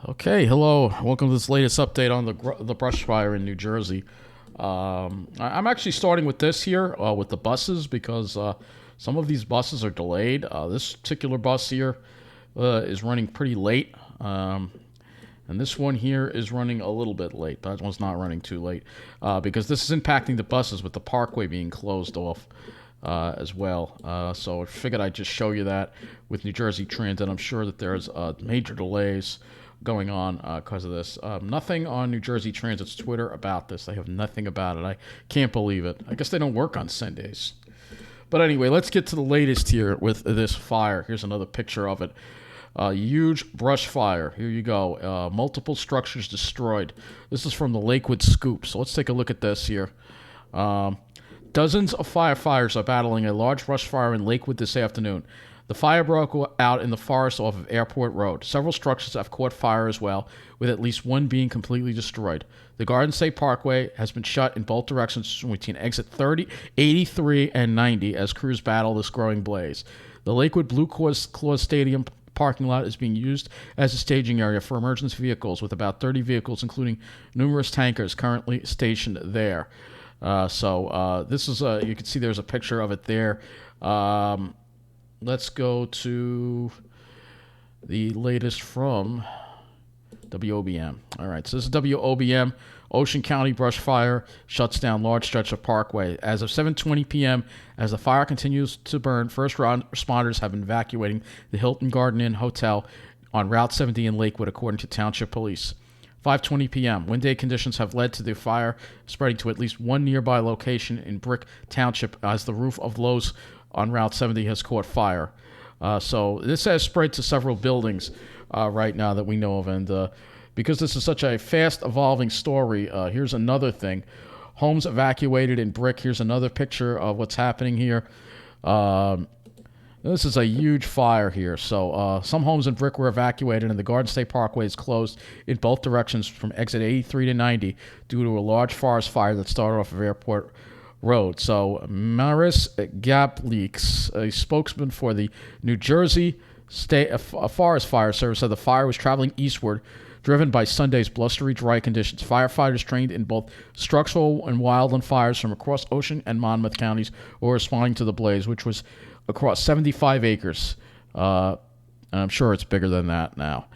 Okay, hello. Welcome to this latest update on the brush fire in New Jersey. I'm actually starting with this here with the buses because some of these buses are delayed. This particular bus here is running pretty late, and this one here is running a little bit late. That one's not running too late because this is impacting the buses with the Parkway being closed off as well. So I figured I'd just show you that with New Jersey Transit. I'm sure that there's major delays going on because of this. Nothing on New Jersey Transit's Twitter about this. They have nothing about it. I can't believe it. I guess they don't work on Sundays. But anyway, let's get to the latest here with this fire. Here's another picture of it. Huge brush fire. Here you go. Multiple structures destroyed. This is from the Lakewood Scoop. So let's take a look at this here. Dozens of firefighters are battling a large brush fire in Lakewood this afternoon. The fire broke out in the forest off of Airport Road. Several structures have caught fire as well, with at least one being completely destroyed. The Garden State Parkway has been shut in both directions between exit 83 and 90 as crews battle this growing blaze. The Lakewood Blue Claw Stadium parking lot is being used as a staging area for emergency vehicles, with about 30 vehicles, including numerous tankers, currently stationed there. This is you can see there's a picture of it there. Let's go to the latest from WOBM. All right, so this is WOBM. Ocean County brush fire shuts down large stretch of Parkway. As of 7:20 p.m., as the fire continues to burn, first responders have been evacuating the Hilton Garden Inn Hotel on Route 70 in Lakewood, according to Township Police. 5:20 p.m. Wind day conditions have led to the fire spreading to at least one nearby location in Brick Township as the roof of Lowe's on Route 70 has caught fire. So this has spread to several buildings right now that we know of. And because this is such a fast evolving story, here's another thing. Homes evacuated in Brick. Here's another picture of what's happening here. This is a huge fire here. So some homes in Brick were evacuated, and the Garden State Parkway is closed in both directions from exit 83 to 90 due to a large forest fire that started off of Airport Road. So Maris Gapliks, a spokesman for the New Jersey State Forest Fire Service, said the fire was traveling eastward, driven by Sunday's blustery dry conditions. Firefighters trained in both structural and wildland fires from across Ocean and Monmouth counties were responding to the blaze, which was across 75 acres. And I'm sure it's bigger than that now.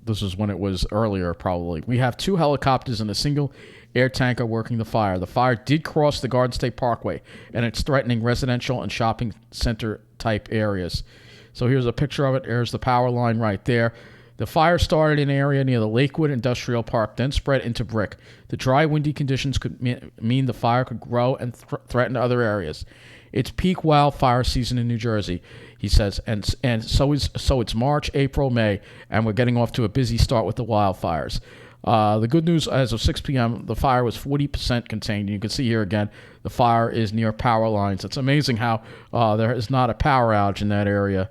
This is when it was earlier, probably. We have 2 helicopters and a single air tanker working the fire. The fire did cross the Garden State Parkway, and it's threatening residential and shopping center type areas. So here's a picture of it. There's the power line right there. The fire started in an area near the Lakewood Industrial Park, then spread into Brick. The dry, windy conditions could mean the fire could grow and threaten other areas. It's peak wildfire season in New Jersey, he says, and so it's March, April, May, and we're getting off to a busy start with the wildfires. The good news, as of 6 p.m., the fire was 40% contained. You can see here again, the fire is near power lines. It's amazing how there is not a power outage in that area.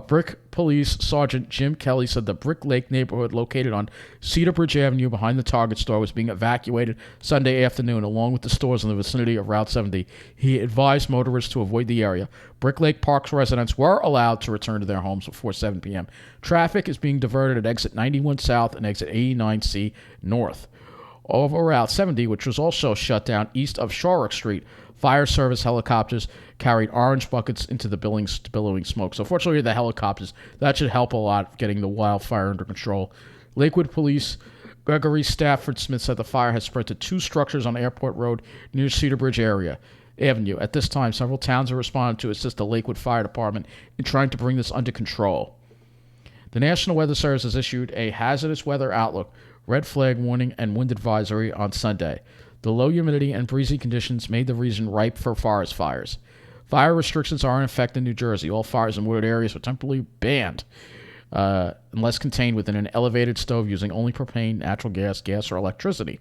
Brick Police Sergeant Jim Kelly said the Brick Lake neighborhood located on Cedar Bridge Avenue behind the Target store was being evacuated Sunday afternoon, along with the stores in the vicinity of Route 70. He advised motorists to avoid the area. Brick Lake Park's residents were allowed to return to their homes before 7 p.m. Traffic is being diverted at exit 91 South and exit 89C North. Over Route 70, which was also shut down east of Shorrock Street, fire service helicopters carried orange buckets into the billowing smoke. So fortunately, the helicopters, that should help a lot getting the wildfire under control. Lakewood Police Gregory Stafford Smith said the fire has spread to 2 structures on Airport Road near Cedar Bridge Avenue. At this time, several towns have responded to assist the Lakewood Fire Department in trying to bring this under control. The National Weather Service has issued a hazardous weather outlook, red flag warning, and wind advisory on Sunday. The low humidity and breezy conditions made the region ripe for forest fires. Fire restrictions are in effect in New Jersey. All fires in wooded areas were temporarily banned unless contained within an elevated stove using only propane, natural gas, or electricity.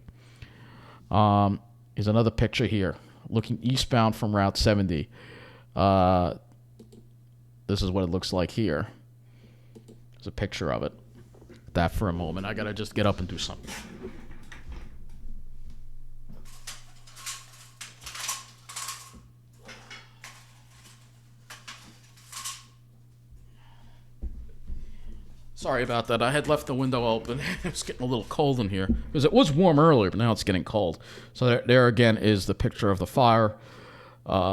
Here's another picture here, looking eastbound from Route 70. This is what it looks like here. There's a picture of it. That for a moment. I got to just get up and do something. Sorry about that. I had left the window open. It was getting a little cold in here because it was warm earlier, but now it's getting cold. So there again is the picture of the fire.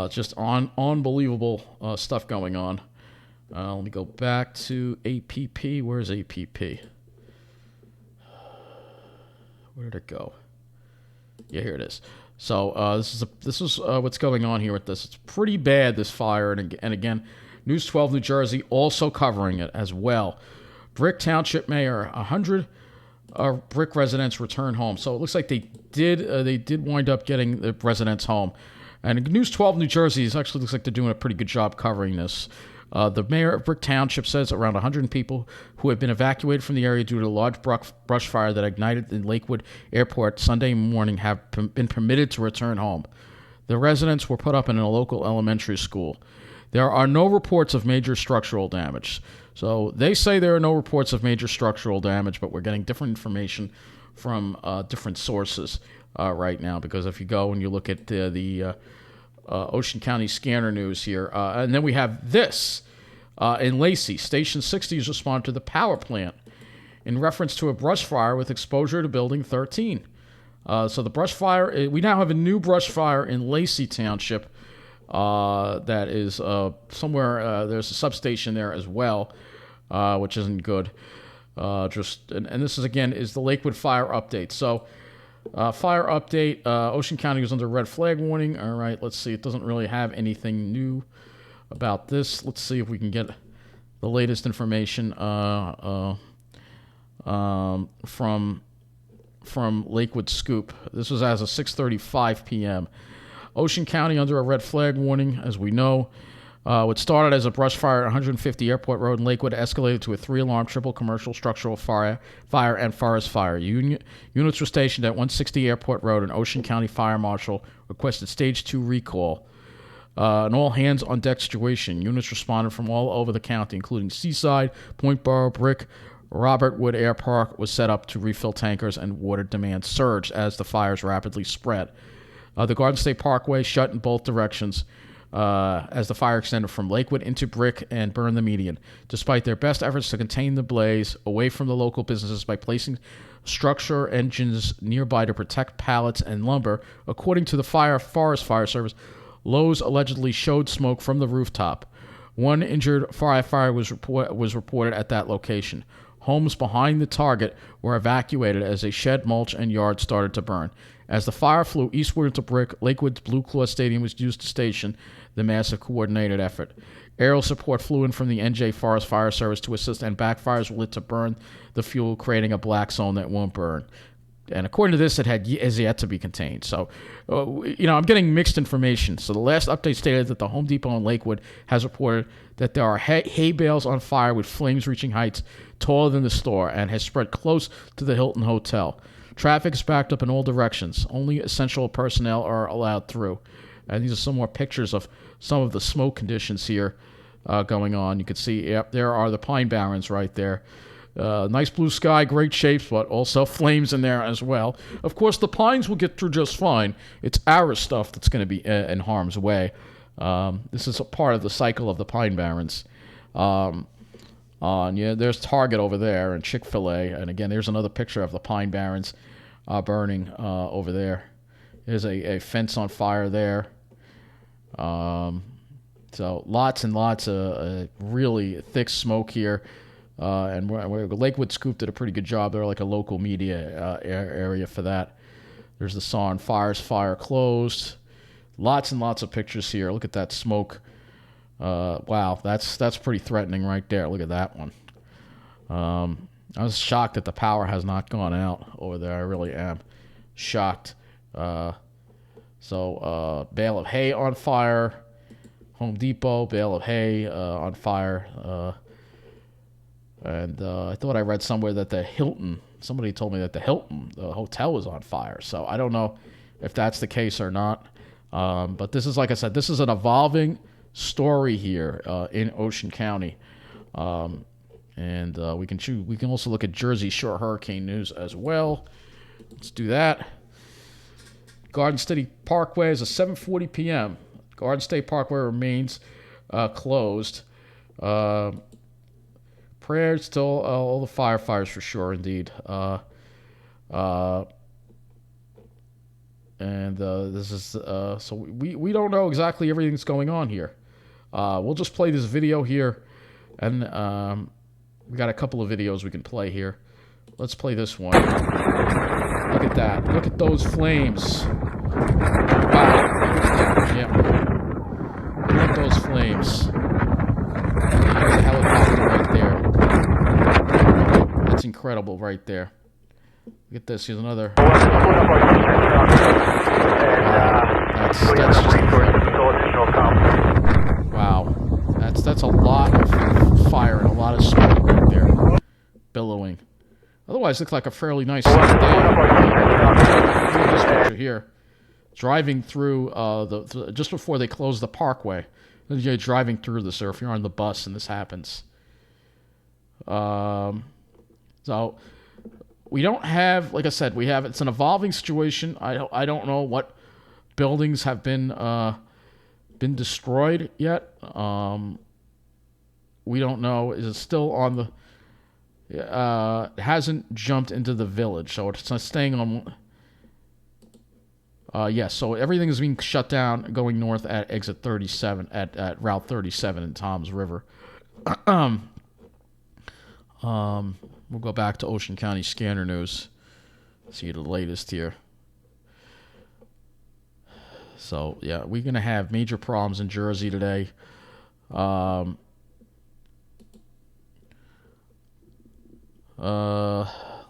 Just unbelievable stuff going on. Let me go back to APP. Where's APP? Where did it go? Yeah, here it is. So this is what's going on here with this. It's pretty bad, this fire, and again, News 12 New Jersey also covering it as well. Brick Township Mayor, 100 Brick residents return home. So it looks like they did wind up getting the residents home. And News 12 New Jersey actually looks like they're doing a pretty good job covering this. The mayor of Brick Township says around 100 people who have been evacuated from the area due to a large brush fire that ignited in Lakewood Airport Sunday morning have been permitted to return home. The residents were put up in a local elementary school. There are no reports of major structural damage. So they say there are no reports of major structural damage, but we're getting different information from different sources right now, because if you go and you look at the Ocean County Scanner News here, and then we have this in Lacey. Station 60 has responded to the power plant in reference to a brush fire with exposure to Building 13. So the brush fire, we now have a new brush fire in Lacey Township that is somewhere, there's a substation there as well, which isn't good. And this is, again, is the Lakewood fire update. So fire update, Ocean County was under red flag warning. All right, let's see. It doesn't really have anything new about this. Let's see if we can get the latest information from Lakewood Scoop. This was as of 6:35 p.m. Ocean County under a red flag warning, as we know. What started as a brush fire at 150 Airport Road in Lakewood escalated to a 3-alarm triple commercial structural fire and forest fire. Units were stationed at 160 Airport Road, and Ocean County Fire Marshal requested Stage 2 recall. An all-hands on deck situation. Units responded from all over the county, including Seaside, Point Borough, Brick, Robert Wood Air Park was set up to refill tankers, and water demand surged as the fires rapidly spread. The Garden State Parkway shut in both directions as the fire extended from Lakewood into Brick and burned the median. Despite their best efforts to contain the blaze away from the local businesses by placing structure engines nearby to protect pallets and lumber, according to the Forest Fire Service, Lowe's allegedly showed smoke from the rooftop. One injured firefighter was reported at that location. Homes behind the target were evacuated as a shed, mulch, and yard started to burn. As the fire flew eastward into Brick, Lakewood's Blue Claw Stadium was used to station the massive coordinated effort. Aerial support flew in from the NJ Forest Fire Service to assist, and backfires were lit to burn the fuel, creating a black zone that won't burn. And according to this, it has yet to be contained. So, I'm getting mixed information. So the last update stated that the Home Depot in Lakewood has reported that there are hay bales on fire with flames reaching heights taller than the store and has spread close to the Hilton Hotel. Traffic is backed up in all directions. Only essential personnel are allowed through. And these are some more pictures of some of the smoke conditions here going on. You can see, yep, there are the Pine Barrens right there. Nice blue sky, great shapes, but also flames in there as well. Of course, the pines will get through just fine. It's our stuff that's going to be in harm's way. This is a part of the cycle of the Pine Barrens. There's Target over there and Chick-fil-A. And again, there's another picture of the Pine Barrens burning over there. There's a fence on fire there. So lots and lots of really thick smoke here. And Lakewood Scoop did a pretty good job. They're like a local media area for that. There's the song Fire Closed. Lots and lots of pictures here. Look at that smoke. Wow, that's pretty threatening right there. Look at that one. I was shocked that the power has not gone out over there. I really am shocked. Bale of hay on fire. Home Depot, bale of hay on fire. And I thought I read somewhere that somebody told me that the hotel was on fire. So I don't know if that's the case or not. But this is, like I said, this is an evolving story here in Ocean County. And we can also look at Jersey Shore hurricane news as well. Let's do that. Garden State Parkway is at 7:40 p.m. Garden State Parkway remains closed. Per prayers to all the firefighters for sure, indeed. This is so we don't know exactly everything that's going on here. We'll just play this video here, and we got a couple of videos we can play here. Let's play this one. Look at that. Look at those flames. Wow. Yeah. Look at those flames. Look at the helicopter right there. That's incredible right there. Look at this. Here's another. That's just wow. That's a lot of fire and a lot of smoke right there, billowing. Otherwise, it looks like a fairly nice sunny day. Look at this picture here. Driving through just before they close the parkway. You're driving through this, or if you're on the bus and this happens. So we don't have, like I said, it's an evolving situation. I don't know what buildings have been destroyed yet. We don't know. Is it still on the? It hasn't jumped into the village, so it's not staying on. Yes, so everything is being shut down going north at exit 37 at Route 37 in Toms River. We'll go back to Ocean County Scanner News. See the latest here. So yeah, we're gonna have major problems in Jersey today.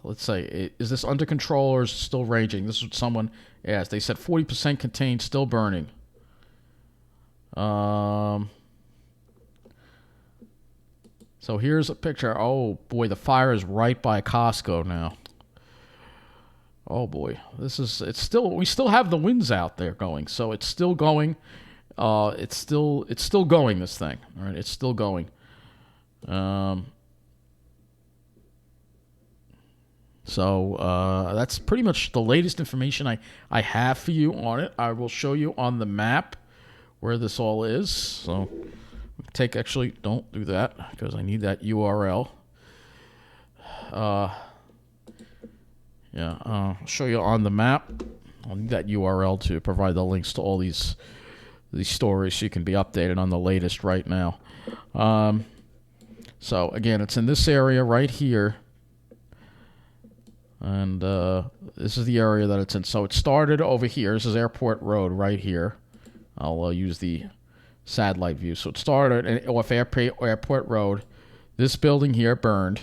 Let's say, is this under control or is it still raging? This is what someone asked. They said 40% contained, still burning. So here's a picture. Oh boy, the fire is right by Costco now. Oh boy, we still have the winds out there going, so it's still going. It's still going, this thing. All right, it's still going. So that's pretty much the latest information I have for you on it. I will show you on the map where this all is. So don't do that because I need that URL. I'll show you on the map. I'll need that URL to provide the links to all these stories so you can be updated on the latest right now. So again, it's in this area right here. And this is the area that it's in. So it started over here. This is Airport Road right here. I'll use the satellite view. So it started off Airport Road. This building here burned.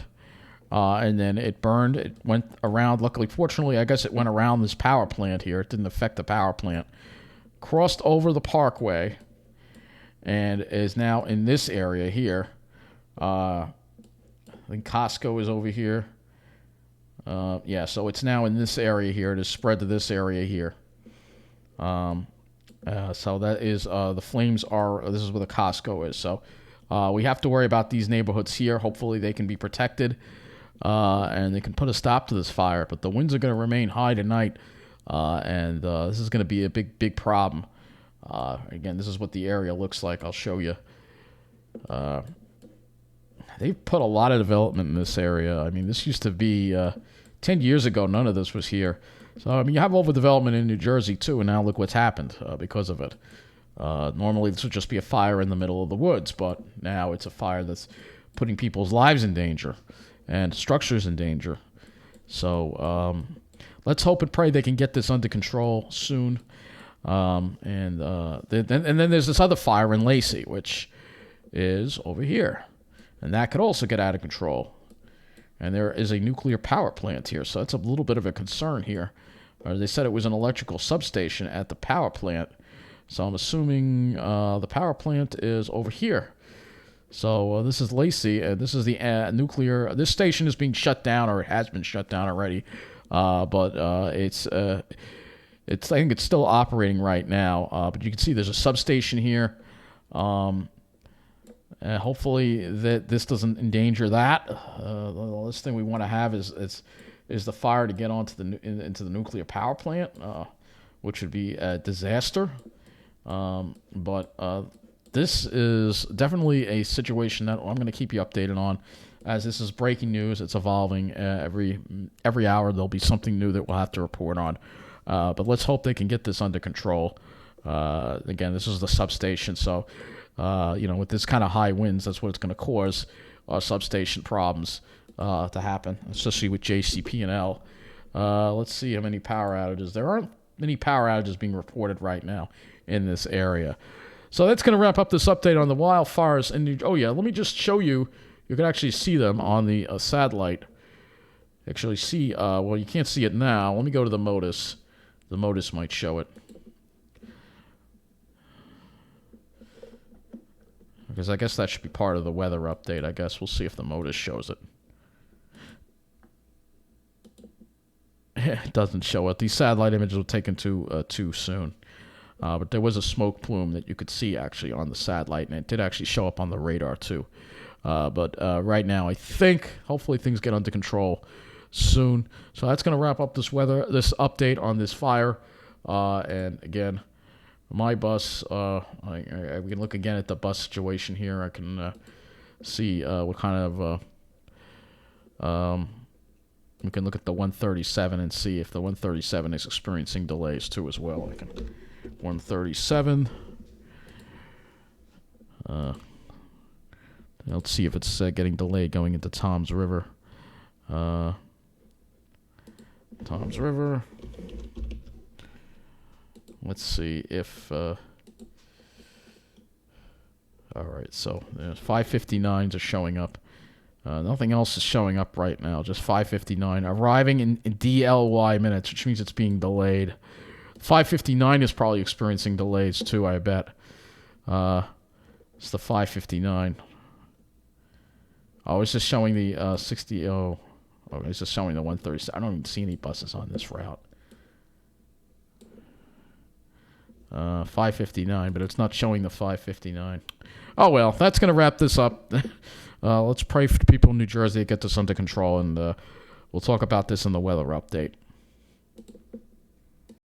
And then it burned. It went around. Luckily, fortunately, I guess it went around this power plant here. It didn't affect the power plant. Crossed over the parkway. And is now in this area here. I think Costco is over here. So it's now in this area here. It has spread to this area here. So that is, the flames are, this is where the Costco is. So we have to worry about these neighborhoods here. Hopefully they can be protected and they can put a stop to this fire. But the winds are going to remain high tonight, and this is going to be a big problem. Again, this is what the area looks like. I'll show you. They've put a lot of development in this area. I mean, this used to be 10 years ago. None of this was here. So, I mean, you have overdevelopment in New Jersey, too, and now look what's happened because of it. Normally, this would just be a fire in the middle of the woods, but now it's a fire that's putting people's lives in danger and structures in danger. So, let's hope and pray they can get this under control soon. And then there's this other fire in Lacey, which is over here. And that could also get out of control. And there is a nuclear power plant here, so that's a little bit of a concern here. They said it was an electrical substation at the power plant. So I'm assuming the power plant is over here. So this is Lacey, and this is the nuclear. This station is being shut down, or it has been shut down already. But I think it's still operating right now. But you can see there's a substation here. Hopefully that this doesn't endanger that. The last thing we want to have is the fire to get onto into the nuclear power plant, which would be a disaster. But this is definitely a situation that I'm going to keep you updated on as this is breaking news. It's evolving. Every hour there'll be something new that we'll have to report on. But let's hope they can get this under control. Again, this is the substation, so with this kind of high winds, that's what it's going to cause substation problems to happen, especially with JCP&L. Let's see how many power outages. There aren't many power outages being reported right now in this area. So that's going to wrap up this update on the wildfires. And let me just show you. You can actually see them on the satellite. Actually see, you can't see it now. Let me go to the MODIS. The MODIS might show it. Because I guess that should be part of the weather update. I guess we'll see if the MODIS shows it. It doesn't show it. These satellite images were taken too soon. But there was a smoke plume that you could see actually on the satellite, and it did actually show up on the radar too. But right now, I think hopefully things get under control soon. So that's going to wrap up this update on this fire. And again, my bus. We can look again at the bus situation here. I can see what kind of. We can look at the 137 and see if the 137 is experiencing delays too as well. 137. Let's see if it's getting delayed going into Toms River. Toms River. Let's see if... all right, so 559s are showing up. Nothing else is showing up right now. Just 559 arriving in DLY minutes, which means it's being delayed. 559 is probably experiencing delays too, I bet. It's the 559. Oh, it's just showing the 60. Oh, it's just showing the 137. I don't even see any buses on this route. 559, but it's not showing the 559. Oh well, that's gonna wrap this up. Let's pray for the people in New Jersey to get this under control, and we'll talk about this in the weather update.